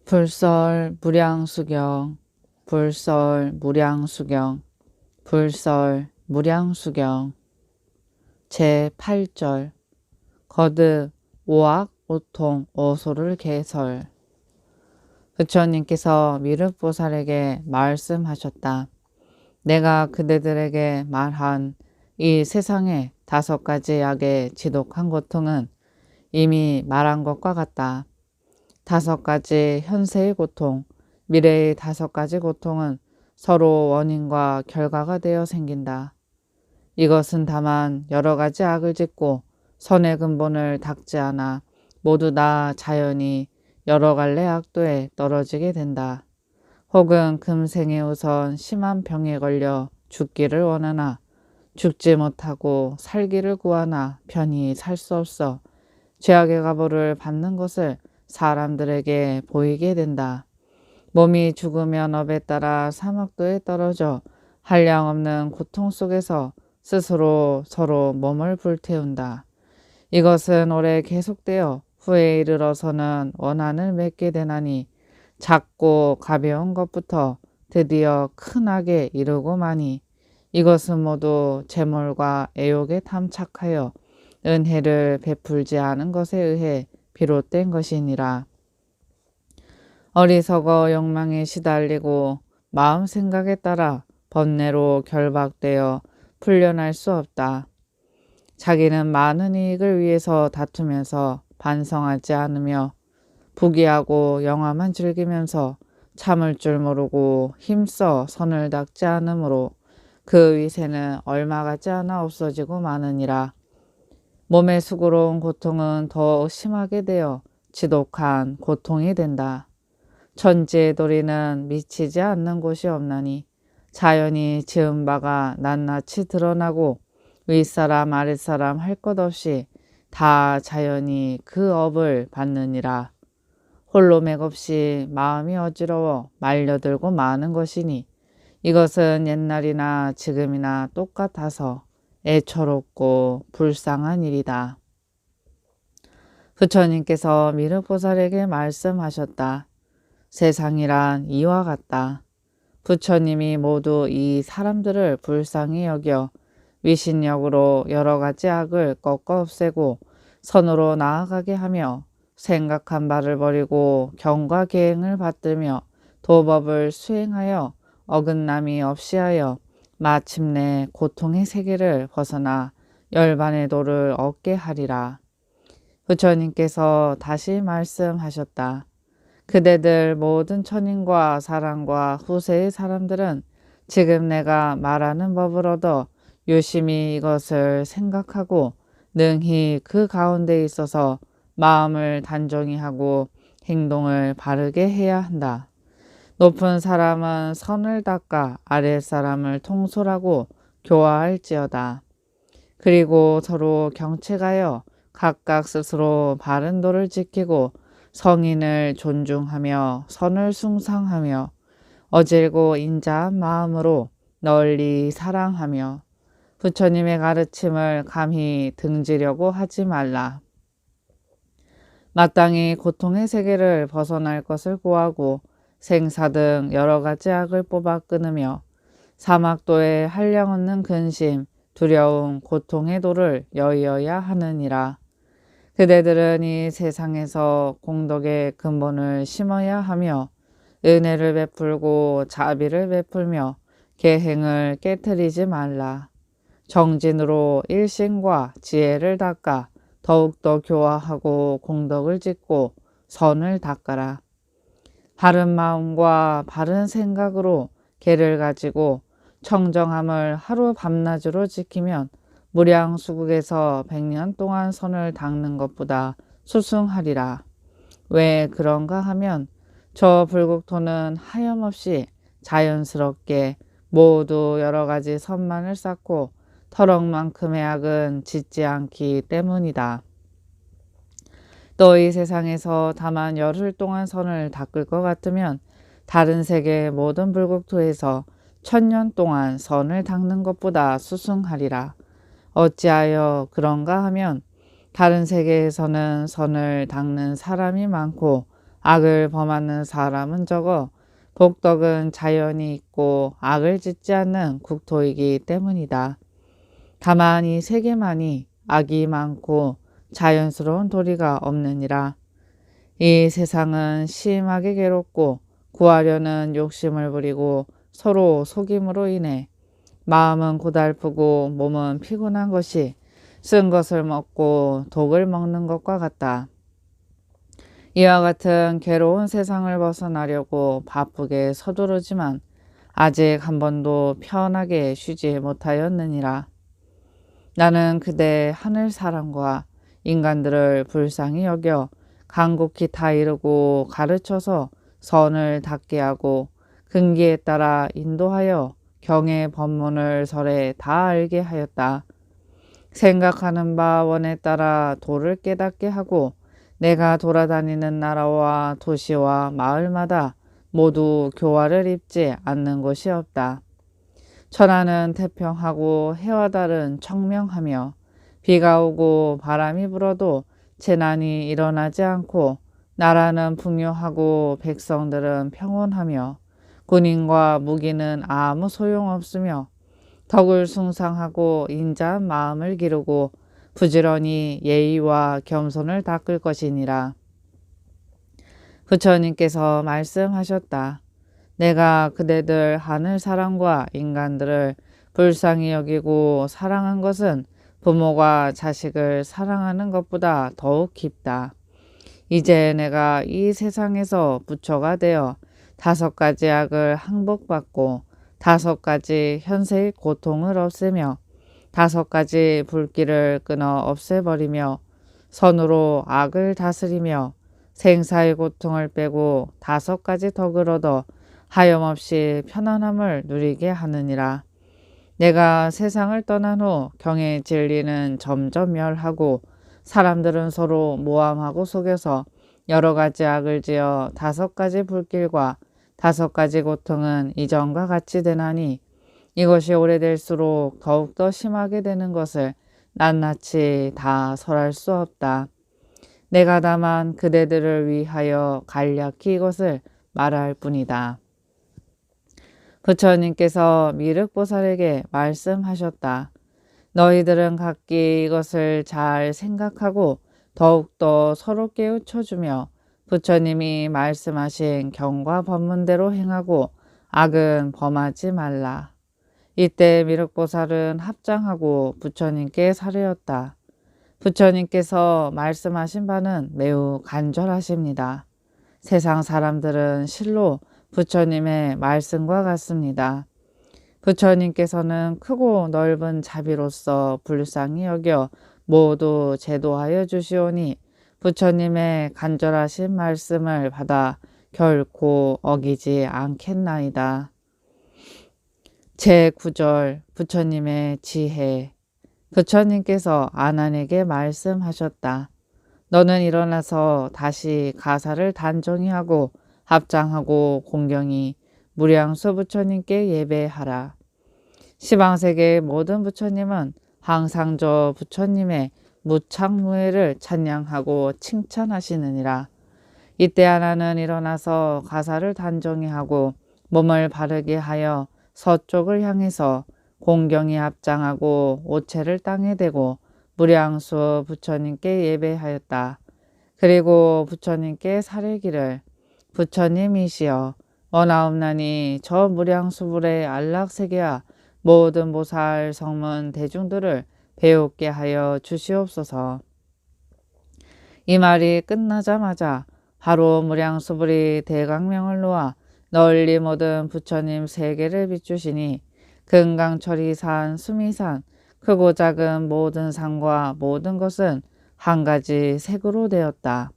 불설 무량수경, 불설 무량수경, 불설 무량수경. 제8절 거듭 오악 오통 오소를 개설. 부처님께서 미륵보살에게 말씀하셨다. 내가 그대들에게 말한 이 세상의 5가지 약의 지독한 고통은 이미 말한 것과 같다. 5가지 현세의 고통, 미래의 5가지 고통은 서로 원인과 결과가 되어 생긴다. 이것은 다만 여러 가지 악을 짓고 선의 근본을 닦지 않아 모두 다 자연히 여러 갈래 악도에 떨어지게 된다. 혹은 금생에 우선 심한 병에 걸려 죽기를 원하나 죽지 못하고 살기를 구하나 편히 살 수 없어 죄악의 가보를 받는 것을 사람들에게 보이게 된다. 몸이 죽으면 업에 따라 사막도에 떨어져 한량없는 고통 속에서 스스로 서로 몸을 불태운다. 이것은 오래 계속되어 후에 이르러서는 원한을 맺게 되나니 작고 가벼운 것부터 드디어 큰 악에 이르고마니 이것은 모두 재물과 애욕에 탐착하여 은혜를 베풀지 않은 것에 의해 비롯된 것이니라. 어리석어 욕망에 시달리고 마음 생각에 따라 번뇌로 결박되어 풀려날 수 없다. 자기는 많은 이익을 위해서 다투면서 반성하지 않으며 부귀하고 영화만 즐기면서 참을 줄 모르고 힘써 선을 닦지 않으므로 그 위세는 얼마 가지 않아 없어지고 마느니라. 몸의 수고로운 고통은 더 심하게 되어 지독한 고통이 된다. 천지의 도리는 미치지 않는 곳이 없나니 자연히 지은 바가 낱낱이 드러나고 윗사람 아랫사람 할 것 없이 다 자연히 그 업을 받느니라. 홀로 맥없이 마음이 어지러워 말려들고 마는 것이니 이것은 옛날이나 지금이나 똑같아서 애처롭고 불쌍한 일이다. 부처님께서 미륵보살에게 말씀하셨다. 세상이란 이와 같다. 부처님이 모두 이 사람들을 불쌍히 여겨 위신력으로 여러 가지 악을 꺾어 없애고 선으로 나아가게 하며 생각한 바를 버리고 경과 계행을 받들며 도법을 수행하여 어긋남이 없이 하여 마침내 고통의 세계를 벗어나 열반의 도를 얻게 하리라. 부처님께서 다시 말씀하셨다. 그대들 모든 천인과 사람과 후세의 사람들은 지금 내가 말하는 법을 얻어 유심히 이것을 생각하고 능히 그 가운데 있어서 마음을 단정히 하고 행동을 바르게 해야 한다. 높은 사람은 선을 닦아 아랫 사람을 통솔하고 교화할지어다. 그리고 서로 경책하여 각각 스스로 바른 도를 지키고 성인을 존중하며 선을 숭상하며 어질고 인자한 마음으로 널리 사랑하며 부처님의 가르침을 감히 등지려고 하지 말라. 마땅히 고통의 세계를 벗어날 것을 구하고 생사 등 여러 가지 악을 뽑아 끊으며 사막도에 한량없는 근심, 두려움, 고통의 도를 여의어야 하느니라. 그대들은 이 세상에서 공덕의 근본을 심어야 하며 은혜를 베풀고 자비를 베풀며 계행을 깨트리지 말라. 정진으로 일심과 지혜를 닦아 더욱더 교화하고 공덕을 짓고 선을 닦아라. 바른 마음과 바른 생각으로 계를 가지고 청정함을 하루 밤낮으로 지키면 무량수국에서 100년 동안 선을 닦는 것보다 수승하리라. 왜 그런가 하면 저 불국토는 하염없이 자연스럽게 모두 여러 가지 선만을 쌓고 터럭만큼의 악은 짓지 않기 때문이다. 또 이 세상에서 다만 열흘 동안 선을 닦을 것 같으면 다른 세계 모든 불국토에서 1000년 동안 선을 닦는 것보다 수승하리라. 어찌하여 그런가 하면 다른 세계에서는 선을 닦는 사람이 많고 악을 범하는 사람은 적어 복덕은 자연이 있고 악을 짓지 않는 국토이기 때문이다. 다만 이 세계만이 악이 많고 자연스러운 도리가 없느니라. 이 세상은 심하게 괴롭고 구하려는 욕심을 부리고 서로 속임으로 인해 마음은 고달프고 몸은 피곤한 것이 쓴 것을 먹고 독을 먹는 것과 같다. 이와 같은 괴로운 세상을 벗어나려고 바쁘게 서두르지만 아직 한 번도 편하게 쉬지 못하였느니라. 나는 그대 하늘 사람과 인간들을 불쌍히 여겨 간곡히 다 이루고 가르쳐서 선을 닦게 하고 근기에 따라 인도하여 경의 법문을 설에 다 알게 하였다. 생각하는 바 원에 따라 도를 깨닫게 하고 내가 돌아다니는 나라와 도시와 마을마다 모두 교화를 입지 않는 곳이 없다. 천하는 태평하고 해와 달은 청명하며 비가 오고 바람이 불어도 재난이 일어나지 않고 나라는 풍요하고 백성들은 평온하며 군인과 무기는 아무 소용없으며 덕을 숭상하고 인자한 마음을 기르고 부지런히 예의와 겸손을 닦을 것이니라. 부처님께서 말씀하셨다. 내가 그대들 하늘 사람과 인간들을 불쌍히 여기고 사랑한 것은 부모가 자식을 사랑하는 것보다 더욱 깊다. 이제 내가 이 세상에서 부처가 되어 5가지 악을 항복받고 5가지 현세의 고통을 없애며 5가지 불길을 끊어 없애버리며 선으로 악을 다스리며 생사의 고통을 빼고 5가지 덕을 얻어 하염없이 편안함을 누리게 하느니라. 내가 세상을 떠난 후 경의 진리는 점점 멸하고 사람들은 서로 모함하고 속여서 여러 가지 악을 지어 5가지 불길과 5가지 고통은 이전과 같이 되나니 이것이 오래될수록 더욱더 심하게 되는 것을 낱낱이 다 설할 수 없다. 내가 다만 그대들을 위하여 간략히 이것을 말할 뿐이다. 부처님께서 미륵보살에게 말씀하셨다. 너희들은 각기 이것을 잘 생각하고 더욱더 서로 깨우쳐주며 부처님이 말씀하신 경과 법문대로 행하고 악은 범하지 말라. 이때 미륵보살은 합장하고 부처님께 사례였다. 부처님께서 말씀하신 바는 매우 간절하십니다. 세상 사람들은 실로 부처님의 말씀과 같습니다. 부처님께서는 크고 넓은 자비로서 불쌍히 여겨 모두 제도하여 주시오니 부처님의 간절하신 말씀을 받아 결코 어기지 않겠나이다. 제9절 부처님의 지혜. 부처님께서 아난에게 말씀하셨다. 너는 일어나서 다시 가사를 단정히 하고 합장하고 공경히 무량수 부처님께 예배하라. 시방세계의 모든 부처님은 항상 저 부처님의 무창무해를 찬양하고 칭찬하시느니라. 이때 하나는 일어나서 가사를 단정히 하고 몸을 바르게 하여 서쪽을 향해서 공경히 합장하고 오체를 땅에 대고 무량수 부처님께 예배하였다. 그리고 부처님께 사례기를 부처님이시여 원하옵나니 저 무량수불의 안락세계와 모든 보살 성문 대중들을 배우게 하여 주시옵소서. 이 말이 끝나자마자 바로 무량수불이 대광명을 놓아 널리 모든 부처님 세계를 비추시니 금강철이산, 수미산, 크고 작은 모든 산과 모든 것은 한 가지 색으로 되었다.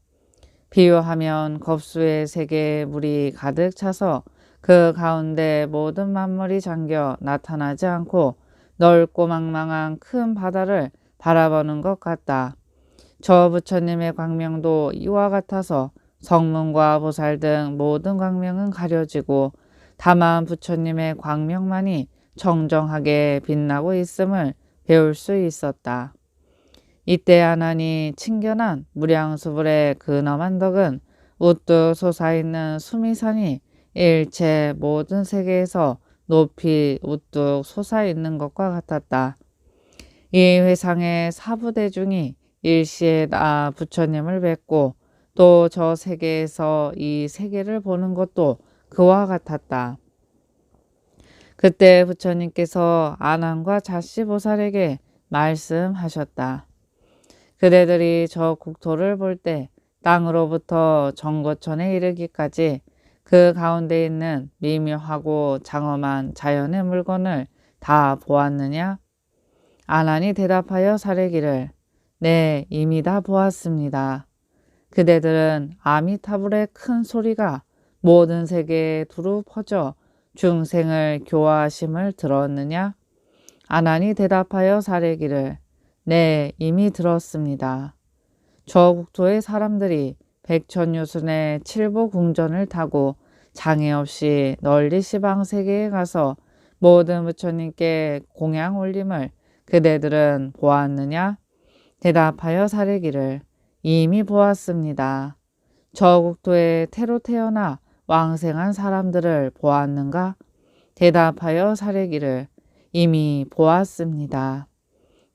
비유하면 겁수의 세계에 물이 가득 차서 그 가운데 모든 만물이 잠겨 나타나지 않고 넓고 망망한 큰 바다를 바라보는 것 같다. 저 부처님의 광명도 이와 같아서 성문과 보살 등 모든 광명은 가려지고 다만 부처님의 광명만이 청정하게 빛나고 있음을 배울 수 있었다. 이때 하나니 친견한 무량수불의 근엄한 덕은 우뚝 솟아있는 수미산이 일체 모든 세계에서 높이 우뚝 솟아있는 것과 같았다. 이 회상의 사부대중이 일시에 나 부처님을 뵙고 또 저 세계에서 이 세계를 보는 것도 그와 같았다. 그때 부처님께서 아난과 자시보살에게 말씀하셨다. 그대들이 저 국토를 볼 때 땅으로부터 정거천에 이르기까지 그 가운데 있는 미묘하고 장엄한 자연의 물건을 다 보았느냐? 아난이 대답하여 사례기를 네, 이미 다 보았습니다. 그대들은 아미타불의 큰 소리가 모든 세계에 두루 퍼져 중생을 교화하심을 들었느냐? 아난이 대답하여 사례기를 네, 이미 들었습니다. 저 국토의 사람들이 백천유순의 칠보궁전을 타고 장애 없이 널리 시방 세계에 가서 모든 부처님께 공양 올림을 그대들은 보았느냐? 대답하여 사례기를 이미 보았습니다. 저 국토에 태로 태어나 왕생한 사람들을 보았는가? 대답하여 사례기를 이미 보았습니다.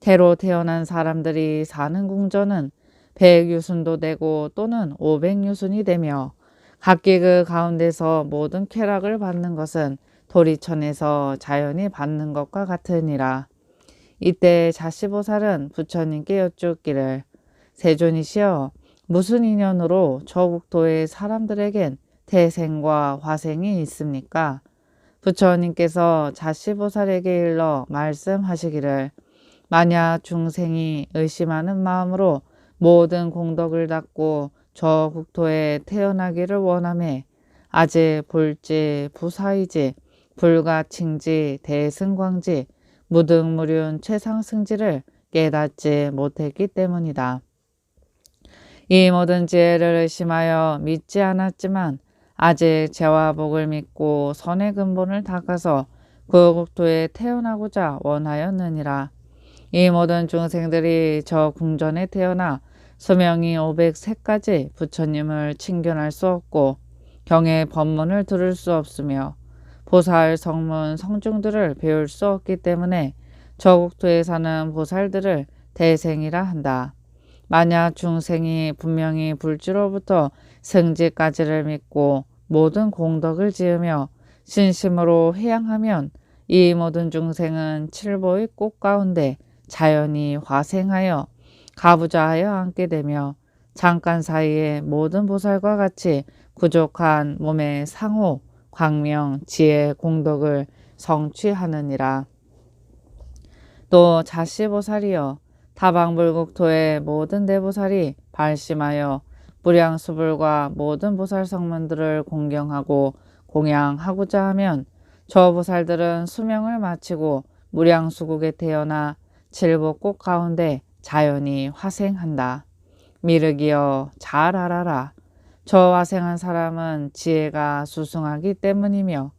태로 태어난 사람들이 사는 궁전은 100유순도 되고 또는 500유순이 되며 각기 그 가운데서 모든 쾌락을 받는 것은 도리천에서 자연히 받는 것과 같으니라. 이때 자시보살은 부처님께 여쭙기를 세존이시여 무슨 인연으로 저 국토의 사람들에겐 태생과 화생이 있습니까? 부처님께서 자시보살에게 일러 말씀하시기를 만약 중생이 의심하는 마음으로 모든 공덕을 닦고 저 국토에 태어나기를 원하매 아직 볼지 부사이지 불가칭지 대승광지 무등무륜 최상승지를 깨닫지 못했기 때문이다. 이 모든 지혜를 의심하여 믿지 않았지만 아직 죄와 복을 믿고 선의 근본을 닦아서 그 국토에 태어나고자 원하였느니라. 이 모든 중생들이 저 궁전에 태어나 수명이 500세까지 부처님을 친견할 수 없고 경의 법문을 들을 수 없으며 보살 성문 성중들을 배울 수 없기 때문에 저 국토에 사는 보살들을 대생이라 한다. 만약 중생이 분명히 불주로부터 승지까지를 믿고 모든 공덕을 지으며 진심으로 회양하면 이 모든 중생은 칠보의 꽃 가운데 자연히 화생하여 가부좌하여 앉게 되며 잠깐 사이에 모든 보살과 같이 부족한 몸의 상호, 광명, 지혜, 공덕을 성취하느니라. 또 자시보살이여 타방불국토의 모든 대보살이 발심하여 무량수불과 모든 보살 성문들을 공경하고 공양하고자 하면 저 보살들은 수명을 마치고 무량수국에 태어나 칠보꽃 가운데 자연히 화생한다. 미륵이여 잘 알아라. 저 화생한 사람은 지혜가 수승하기 때문이며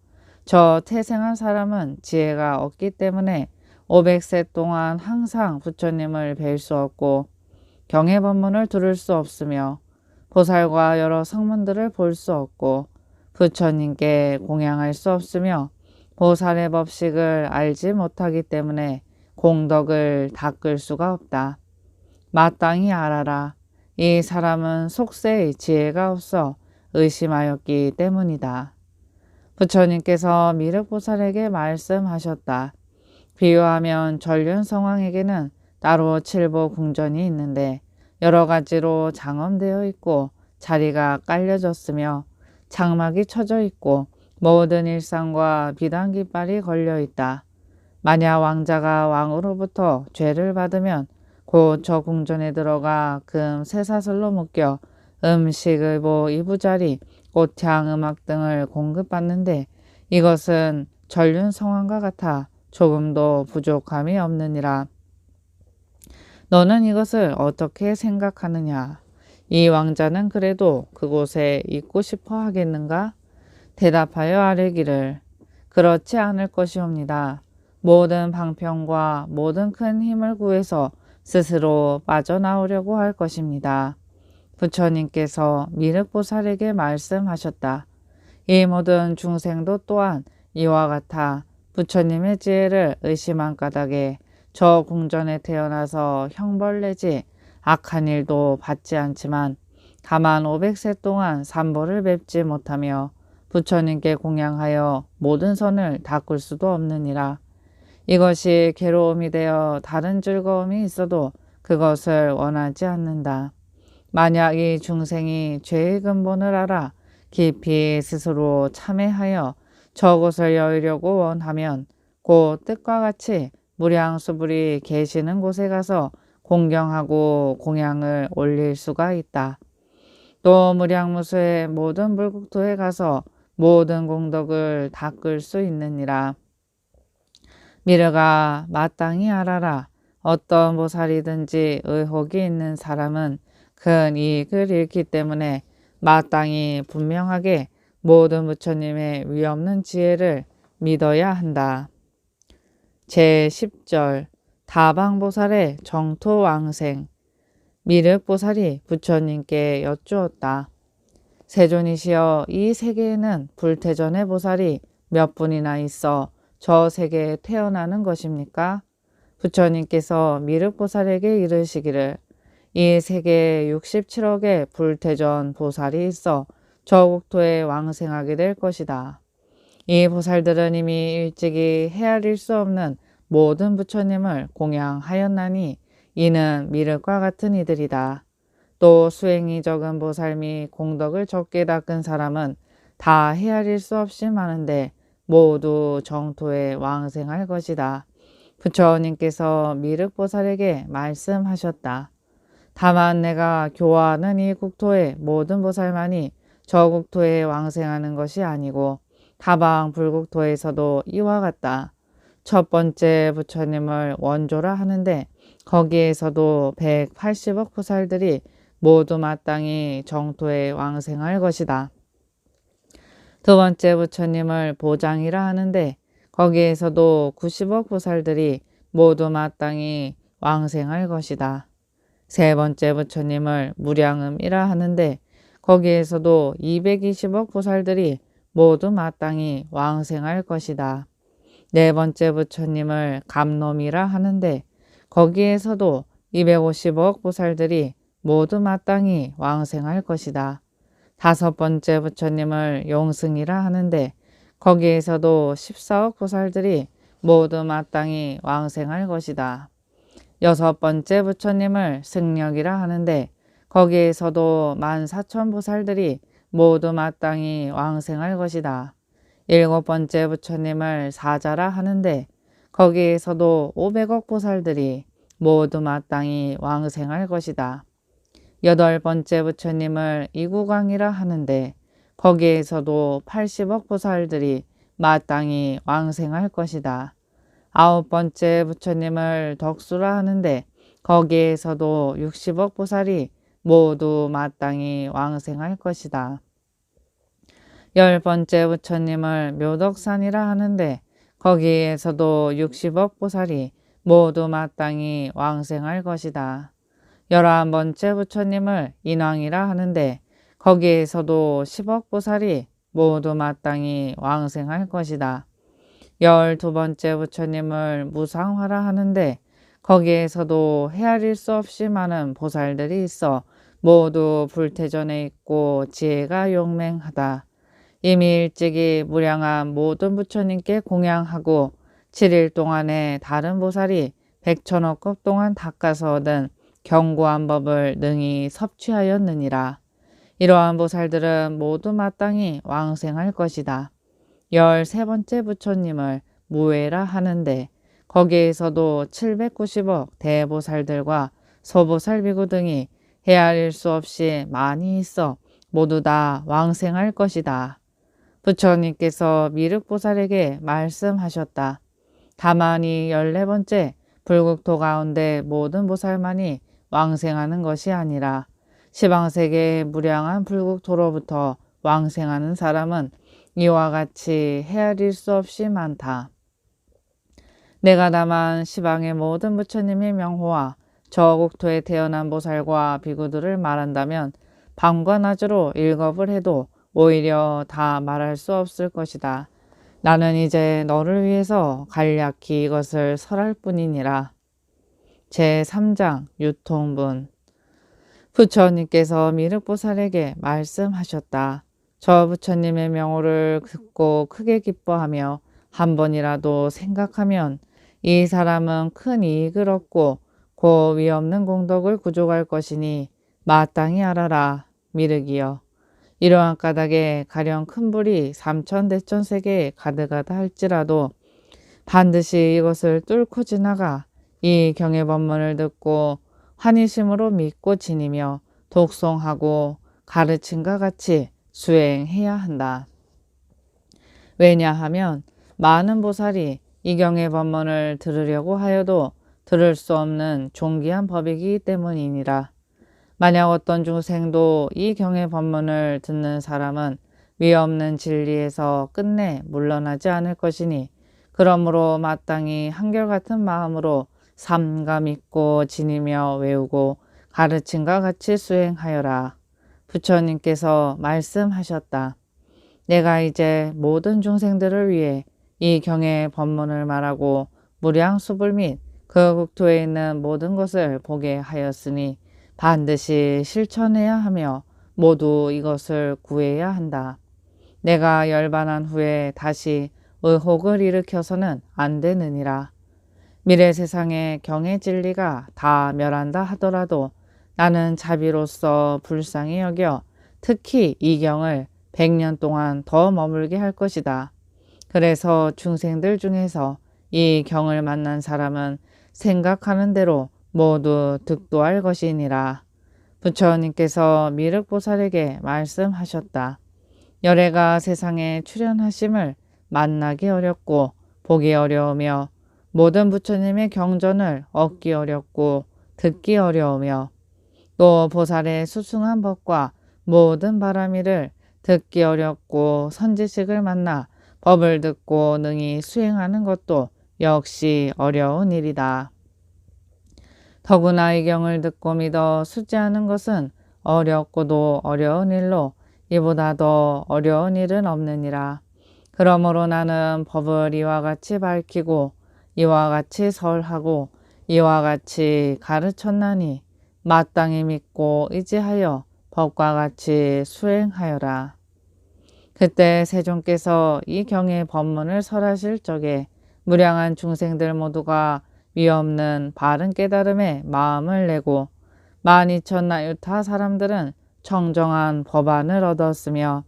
저 태생한 사람은 지혜가 없기 때문에 500세 동안 항상 부처님을 뵐 수 없고 경의 법문을 들을 수 없으며 보살과 여러 성문들을 볼 수 없고 부처님께 공양할 수 없으며 보살의 법식을 알지 못하기 때문에 공덕을 닦을 수가 없다. 마땅히 알아라. 이 사람은 속세의 지혜가 없어 의심하였기 때문이다. 부처님께서 미륵보살에게 말씀하셨다. 비유하면 전륜성왕에게는 따로 칠보 궁전이 있는데 여러 가지로 장엄되어 있고 자리가 깔려졌으며 장막이 쳐져 있고 모든 일상과 비단깃발이 걸려 있다. 만약 왕자가 왕으로부터 죄를 받으면 곧 저 궁전에 들어가 금 쇠사슬로 묶여 음식, 의복, 이부자리, 꽃향, 음악 등을 공급받는데 이것은 전륜성왕과 같아 조금도 부족함이 없느니라. 너는 이것을 어떻게 생각하느냐? 이 왕자는 그래도 그곳에 있고 싶어 하겠는가? 대답하여 아뢰기를 그렇지 않을 것이옵니다. 모든 방편과 모든 큰 힘을 구해서 스스로 빠져나오려고 할 것입니다. 부처님께서 미륵보살에게 말씀하셨다. 이 모든 중생도 또한 이와 같아 부처님의 지혜를 의심한 까닭에 저 궁전에 태어나서 형벌 내지 악한 일도 받지 않지만 다만 500세 동안 삼보를 뵙지 못하며 부처님께 공양하여 모든 선을 닦을 수도 없느니라. 이것이 괴로움이 되어 다른 즐거움이 있어도 그것을 원하지 않는다. 만약 이 중생이 죄의 근본을 알아 깊이 스스로 참회하여 저곳을 여의려고 원하면 곧 뜻과 같이 무량수불이 계시는 곳에 가서 공경하고 공양을 올릴 수가 있다. 또 무량무수의 모든 불국토에 가서 모든 공덕을 닦을 수 있느니라. 미르가 마땅히 알아라. 어떤 보살이든지 의혹이 있는 사람은 큰 이익을 잃기 때문에 마땅히 분명하게 모든 부처님의 위없는 지혜를 믿어야 한다. 제10절 다방보살의 정토왕생. 미륵보살이 부처님께 여쭈었다. 세존이시여, 이 세계에는 불태전의 보살이 몇 분이나 있어 저 세계에 태어나는 것입니까? 부처님께서 미륵보살에게 이르시기를 이 세계에 67억의 불태전 보살이 있어 저 국토에 왕생하게 될 것이다. 이 보살들은 이미 일찍이 헤아릴 수 없는 모든 부처님을 공양하였나니 이는 미륵과 같은 이들이다. 또 수행이 적은 보살 및 공덕을 적게 닦은 사람은 다 헤아릴 수 없이 많은데 모두 정토에 왕생할 것이다. 부처님께서 미륵보살에게 말씀하셨다. 다만 내가 교화하는 이 국토의 모든 보살만이 저 국토에 왕생하는 것이 아니고 다방 불국토에서도 이와 같다. 첫 번째 부처님을 원조라 하는데 거기에서도 180억 보살들이 모두 마땅히 정토에 왕생할 것이다. 두 번째 부처님을 보장이라 하는데 거기에서도 90억 보살들이 모두 마땅히 왕생할 것이다. 세 번째 부처님을 무량음이라 하는데 거기에서도 220억 보살들이 모두 마땅히 왕생할 것이다. 네 번째 부처님을 감놈이라 하는데 거기에서도 250억 보살들이 모두 마땅히 왕생할 것이다. 다섯 번째 부처님을 용승이라 하는데 거기에서도 14억 보살들이 모두 마땅히 왕생할 것이다. 여섯 번째 부처님을 승력이라 하는데 거기에서도 14,000 보살들이 모두 마땅히 왕생할 것이다. 일곱 번째 부처님을 사자라 하는데 거기에서도 500억 보살들이 모두 마땅히 왕생할 것이다. 여덟 번째 부처님을 이구광이라 하는데 거기에서도 80억 보살들이 마땅히 왕생할 것이다. 아홉 번째 부처님을 덕수라 하는데 거기에서도 60억 보살이 모두 마땅히 왕생할 것이다. 열 번째 부처님을 묘덕산이라 하는데 거기에서도 60억 보살이 모두 마땅히 왕생할 것이다. 11번째 부처님을 인왕이라 하는데 거기에서도 10억 보살이 모두 마땅히 왕생할 것이다. 12번째 부처님을 무상화라 하는데 거기에서도 헤아릴 수 없이 많은 보살들이 있어 모두 불태전에 있고 지혜가 용맹하다. 이미 일찍이 무량한 모든 부처님께 공양하고 7일 동안에 다른 보살이 100천억급 동안 닦아서 얻은 견고한 법을 능히 섭취하였느니라. 이러한 보살들은 모두 마땅히 왕생할 것이다. 13번째 부처님을 무외라 하는데 거기에서도 790억 대보살들과 소보살 비구 등이 헤아릴 수 없이 많이 있어 모두 다 왕생할 것이다. 부처님께서 미륵보살에게 말씀하셨다. 다만 이 14번째 불국토 가운데 모든 보살만이 왕생하는 것이 아니라 시방세계의 무량한 불국토로부터 왕생하는 사람은 이와 같이 헤아릴 수 없이 많다. 내가 다만 시방의 모든 부처님의 명호와 저 국토에 태어난 보살과 비구들을 말한다면 밤과 낮으로 일겁을 해도 오히려 다 말할 수 없을 것이다. 나는 이제 너를 위해서 간략히 이것을 설할 뿐이니라. 제3장 유통분. 부처님께서 미륵보살에게 말씀하셨다. 저 부처님의 명호를 듣고 크게 기뻐하며 한 번이라도 생각하면 이 사람은 큰 이익을 얻고 고 위없는 공덕을 구족할 것이니 마땅히 알아라. 미륵이여. 이러한 까닭에 가령 큰 불이 삼천대천세계에 가득하다 할지라도 반드시 이것을 뚫고 지나가 이 경외법문을 듣고 환희심으로 믿고 지니며 독송하고 가르침과 같이 수행해야 한다. 왜냐하면 많은 보살이 이 경외법문을 들으려고 하여도 들을 수 없는 존귀한 법이기 때문이니라. 만약 어떤 중생도 이 경외법문을 듣는 사람은 위없는 진리에서 끝내 물러나지 않을 것이니 그러므로 마땅히 한결같은 마음으로 삼가 믿고 지니며 외우고 가르침과 같이 수행하여라. 부처님께서 말씀하셨다. 내가 이제 모든 중생들을 위해 이 경의 법문을 말하고 무량수불 및 그 국토에 있는 모든 것을 보게 하였으니 반드시 실천해야 하며 모두 이것을 구해야 한다. 내가 열반한 후에 다시 의혹을 일으켜서는 안 되느니라. 미래 세상의 경의 진리가 다 멸한다 하더라도 나는 자비로서 불쌍히 여겨 특히 이 경을 100년 동안 더 머물게 할 것이다. 그래서 중생들 중에서 이 경을 만난 사람은 생각하는 대로 모두 득도할 것이니라. 부처님께서 미륵보살에게 말씀하셨다. 열애가 세상에 출현하심을 만나기 어렵고 보기 어려우며 모든 부처님의 경전을 얻기 어렵고 듣기 어려우며 또 보살의 수승한 법과 모든 바라미를 듣기 어렵고 선지식을 만나 법을 듣고 능히 수행하는 것도 역시 어려운 일이다. 더구나 이 경을 듣고 믿어 수지하는 것은 어렵고도 어려운 일로 이보다 더 어려운 일은 없느니라. 그러므로 나는 법을 이와 같이 밝히고 이와 같이 설하고 이와 같이 가르쳤나니 마땅히 믿고 의지하여 법과 같이 수행하여라. 그때 세존께서 이 경의 법문을 설하실 적에 무량한 중생들 모두가 위없는 바른 깨달음에 마음을 내고 12,000나유타 사람들은 청정한 법안을 얻었으며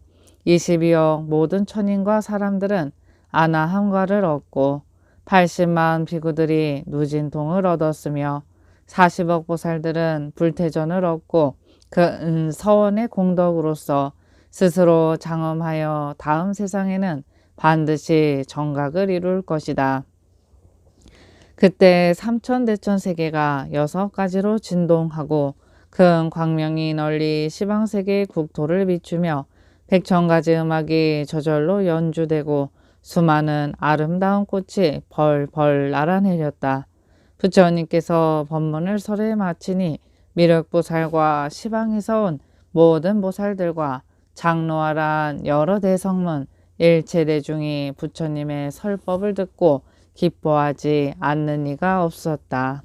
22억 모든 천인과 사람들은 아나함과를 얻고 80만 비구들이 누진통을 얻었으며 40억 보살들은 불태전을 얻고 그 서원의 공덕으로서 스스로 장엄하여 다음 세상에는 반드시 정각을 이룰 것이다. 그때 삼천대천세계가 6가지로 진동하고 큰 광명이 널리 시방세계의 국토를 비추며 100,000가지 음악이 저절로 연주되고 수많은 아름다운 꽃이 벌벌 날아내렸다. 부처님께서 법문을 설해 마치니 미륵보살과 시방에서 온 모든 보살들과 장로아란 여러 대성문 일체대중이 부처님의 설법을 듣고 기뻐하지 않는 이가 없었다.